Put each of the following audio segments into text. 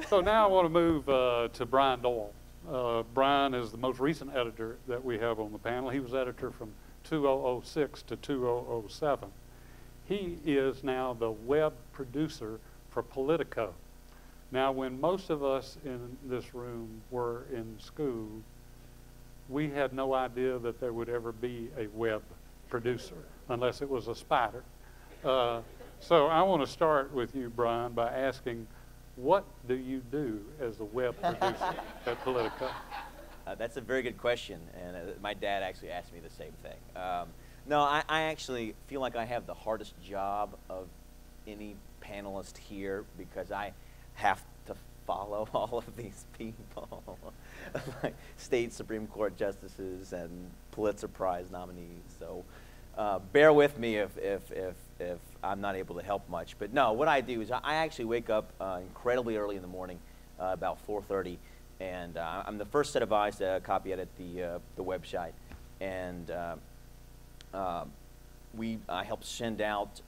So now I want to move to Brian Doyle. Brian is the most recent editor that we have on the panel. He was editor from 2006 to 2007. He is now the web producer for Politico. Now, when most of us in this room were in school, we had no idea that there would ever be a web producer unless it was a spider. So I want to start with you, Brian, by asking, what do you do as a web producer at Politico? That's a very good question, and my dad actually asked me the same thing. No, I actually feel like I have the hardest job of any panelist here because I have to follow all of these people, like state Supreme Court justices and Pulitzer Prize nominees. So bear with me if I'm not able to help much. But no, what I do is I actually wake up incredibly early in the morning, about 4:30, and I'm the first set of eyes to copy edit the website, and I help send out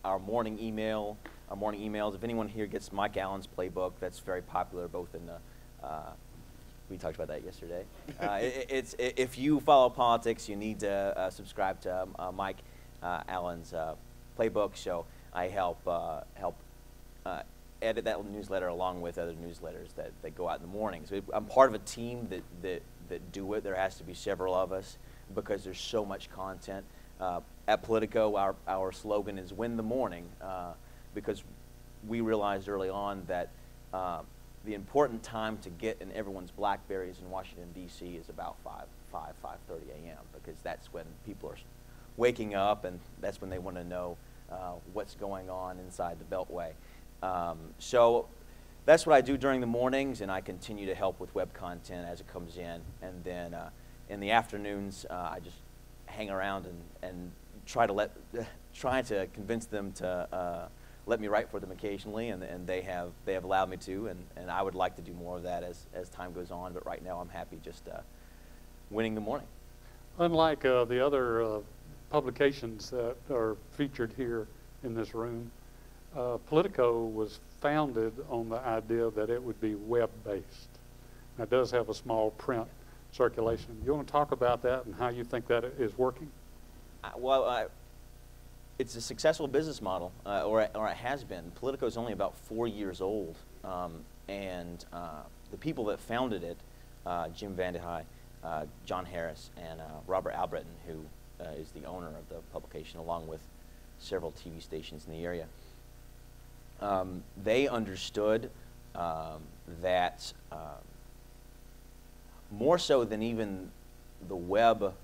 our morning emails. If anyone here gets Mike Allen's playbook, that's very popular both in the we talked about that yesterday. If you follow politics, you need to subscribe to Mike Allen's playbook. So I help edit that newsletter along with other newsletters that go out in the morning. So I'm part of a team that do it. There has to be several of us because there's so much content. At Politico, our slogan is "Win the Morning," because we realized early on that the important time to get in everyone's Blackberries in Washington, D.C. is about 5:30 a.m. because that's when people are waking up and that's when they want to know what's going on inside the Beltway. So that's what I do during the mornings, and I continue to help with web content as it comes in. And then in the afternoons, I just hang around and try to convince them to let me write for them occasionally, and they have allowed me to, and I would like to do more of that as time goes on. But right now, I'm happy just winning the morning. Unlike the other publications that are featured here in this room, Politico was founded on the idea that it would be web-based. Now, it does have a small print circulation. You want to talk about that and how you think that is working? It's a successful business model, or it has been. Politico is only about 4 years old, and the people that founded it, Jim Vandehei, John Harris, and Robert Albritton, who is the owner of the publication, along with several TV stations in the area, they understood that more so than even the web,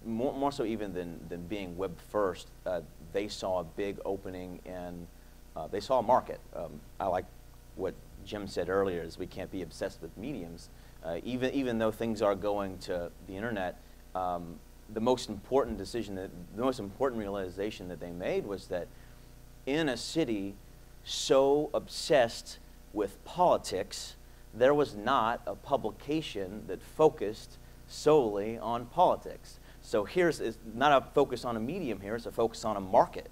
more so even than being web first, they saw a big opening and they saw a market. I like what Jim said earlier, is we can't be obsessed with mediums. Even though things are going to the internet, the most important realization that they made was that in a city so obsessed with politics, there was not a publication that focused solely on politics. So it's not a focus on a medium here, it's a focus on a market.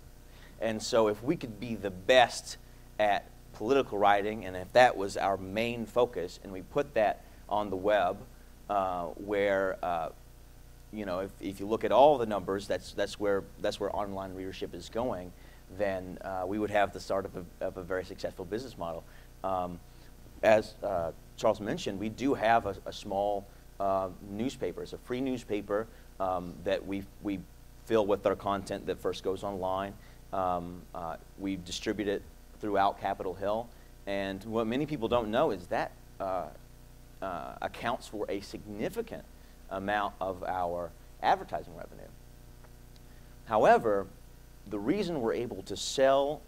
And so if we could be the best at political writing, and if that was our main focus, and we put that on the web, where you know, if you look at all the numbers, that's where online readership is going, then we would have the start of a very successful business model. As Charles mentioned, we do have a small newspaper. It's a free newspaper that we fill with our content that first goes online. We distribute it throughout Capitol Hill, and what many people don't know is that accounts for a significant amount of our advertising revenue. However, the reason we're able to sell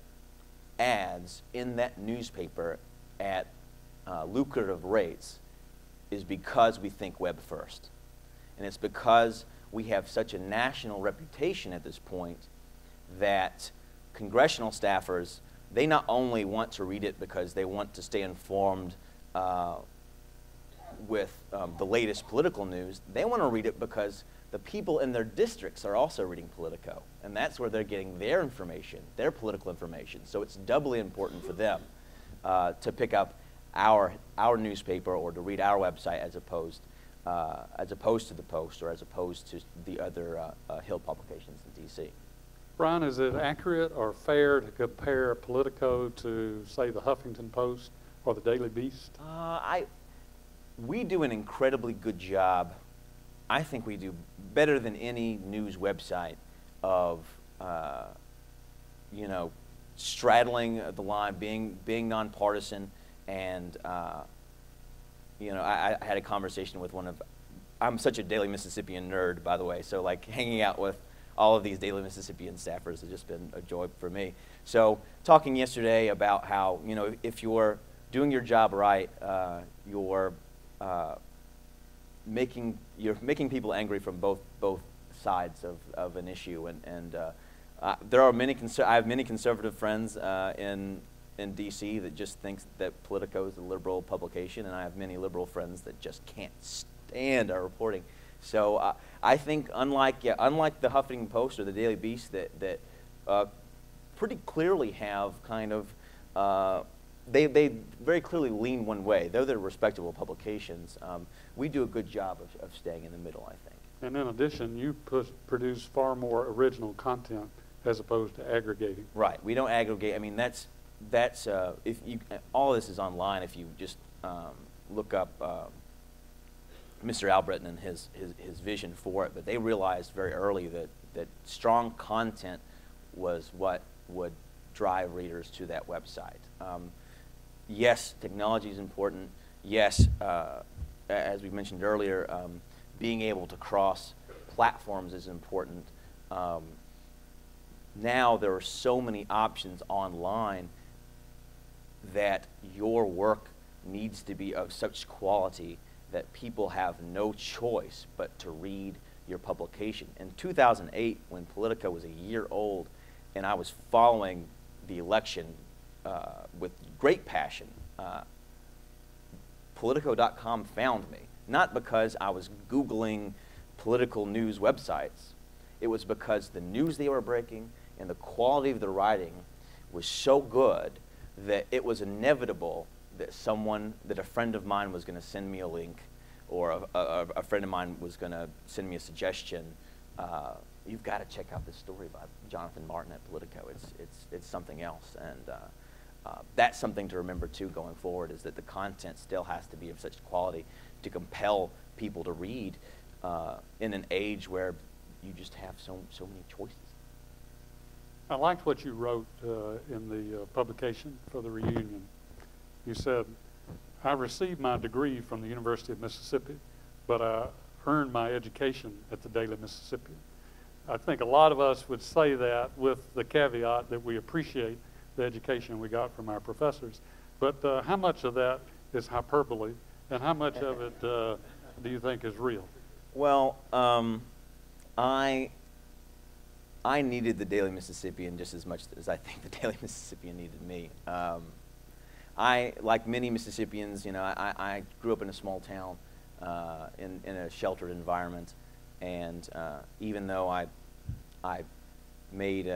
ads in that newspaper at lucrative rates is because we think web first. And it's because we have such a national reputation at this point that congressional staffers, they not only want to read it because they want to stay informed with the latest political news, they want to read it because the people in their districts are also reading Politico. And that's where they're getting their information, their political information. So it's doubly important for them. to pick up our newspaper or to read our website as opposed to the Post or as opposed to the other Hill publications in D.C. Brian, is it accurate or fair to compare Politico to, say, the Huffington Post or the Daily Beast? We do an incredibly good job. I think we do better than any news website of, you know, straddling the line, being nonpartisan, and you know, I had a conversation with I'm such a Daily Mississippian nerd, by the way, so like hanging out with all of these Daily Mississippian staffers has just been a joy for me. So talking yesterday about how, you know, if you're doing your job right, you're making people angry from both sides of an issue, and there are I have many conservative friends in D.C. that just thinks that Politico is a liberal publication, and I have many liberal friends that just can't stand our reporting. So I think unlike the Huffington Post or the Daily Beast that pretty clearly have kind of they very clearly lean one way. Though they're respectable publications, we do a good job of staying in the middle, I think. And in addition, you produce far more original content as opposed to aggregating. Right. We don't aggregate. I mean, that's if you all this is online. If you just look up Mr. Albritton and his vision for it, but they realized very early that strong content was what would drive readers to that website. Yes, technology is important. Yes, as we mentioned earlier, being able to cross platforms is important. Now there are so many options online that your work needs to be of such quality that people have no choice but to read your publication. In 2008, when Politico was a year old, and I was following the election with great passion, Politico.com found me. Not because I was Googling political news websites. It was because the news they were breaking and the quality of the writing was so good that it was inevitable that a friend of mine was going to send me a link, or a friend of mine was going to send me a suggestion. You've got to check out this story by Jonathan Martin at Politico. It's something else, and that's something to remember too going forward, is that the content still has to be of such quality to compel people to read in an age where you just have so many choices. I liked what you wrote in the publication for the reunion. You said, I received my degree from the University of Mississippi, but I earned my education at the Daily Mississippian. I think a lot of us would say that with the caveat that we appreciate the education we got from our professors. But how much of that is hyperbole, and how much of it do you think is real? Well, I needed the Daily Mississippian just as much as I think the Daily Mississippian needed me. Like many Mississippians, you know, I grew up in a small town in a sheltered environment, and even though I made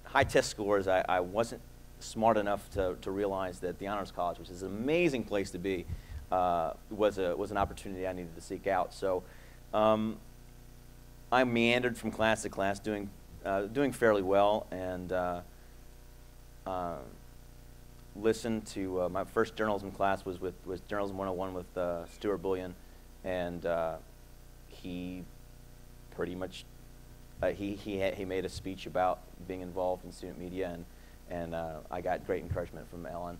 high test scores, I wasn't smart enough to realize that the Honors College, which is an amazing place to be, was an opportunity I needed to seek out. So I meandered from class to class, doing fairly well, and listened to my first journalism class was Journalism 101 with Stuart Bullion, and he pretty much he made a speech about being involved in student media, and I got great encouragement from Ellen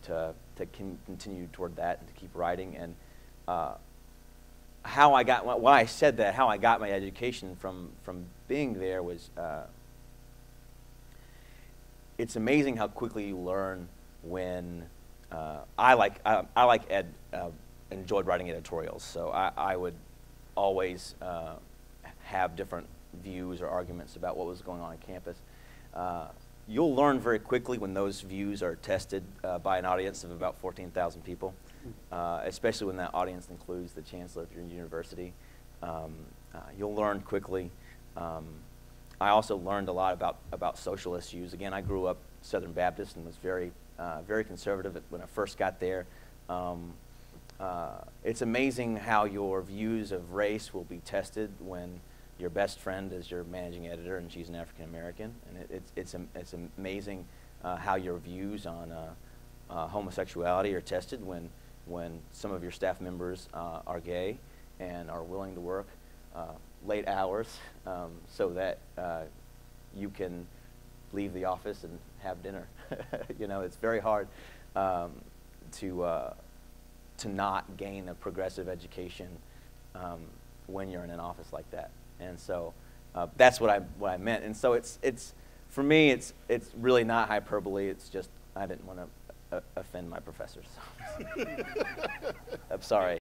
to continue toward that and to keep writing. And why I said that, how I got my education from being there was, it's amazing how quickly you learn when, enjoyed writing editorials, so I would always have different views or arguments about what was going on campus. You'll learn very quickly when those views are tested by an audience of about 14,000 people, especially when that audience includes the chancellor of your university. You'll learn quickly. I also learned a lot about social issues. Again, I grew up Southern Baptist and was very very conservative when I first got there. It's amazing how your views of race will be tested when your best friend is your managing editor and she's an African American, and it's amazing how your views on homosexuality are tested when some of your staff members are gay and are willing to work late hours so that you can leave the office and have dinner. You know, it's very hard to not gain a progressive education when you're in an office like that. And so that's what I meant. And so it's for me it's really not hyperbole. It's just I didn't want to offend my professors. I'm sorry.